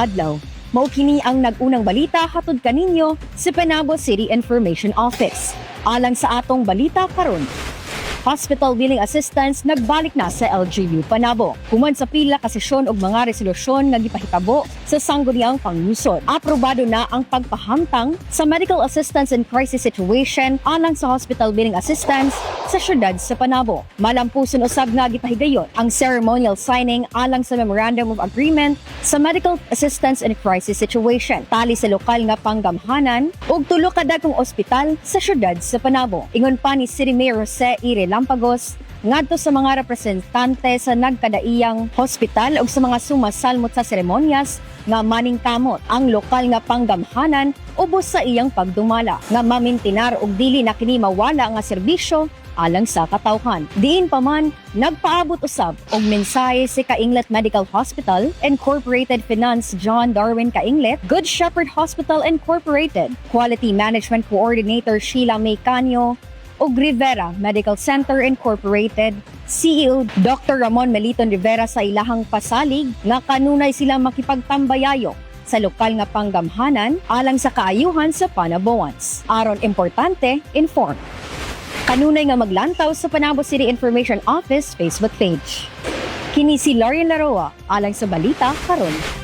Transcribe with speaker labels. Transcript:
Speaker 1: adlaw. Mao kini ang nag-unang balita hatod kaninyo sa Panabo City Information Office. Alang sa atong balita karon, hospital billing assistance nagbalik na sa LGU Panabo. Human sa pila ka sesyon og mga resolusyon nga gipahitabo sa sangguniang panglusod. Aprobado na ang pagpahamtang sa medical assistance in crisis situation alang sa hospital billing assistance sa syudad sa Panabo. Malampuson usab nga gipahigayon ang ceremonial signing alang sa Memorandum of Agreement sa medical assistance in crisis situation tali sa lokal nga panggamhanan ug tulo ka dagkong ospital sa syudad sa Panabo. Ingon pa ni City Mayor Jose Ire Lampagos ngadto sa mga representante sa nagkadaiyang hospital ug sa mga sumasalmot sa seremonyas nga maningkamot ang lokal nga panggamhanan ubos sa iyang pagdumala nga mamintinar og dili na kini mawala nga serbisyo alang sa katawhan. Diin pa man, nagpaabot usab og mensahe si Kainglet Medical Hospital Incorporated Finance John Darwin Kainglet, Good Shepherd Hospital Incorporated, Quality Management Coordinator Sheila May Canyo, ug Rivera Medical Center Incorporated, CEO Dr. Ramon Meliton Rivera sa ilahang pasalig nga kanunay sila makipagtambayayo sa lokal nga panggamhanan alang sa kaayuhan sa Panaboans. Aron importante, inform. Kanunay nga maglantaw sa Panabo City Information Office Facebook page. Kini si Lorian Laroa alang sa balita karon.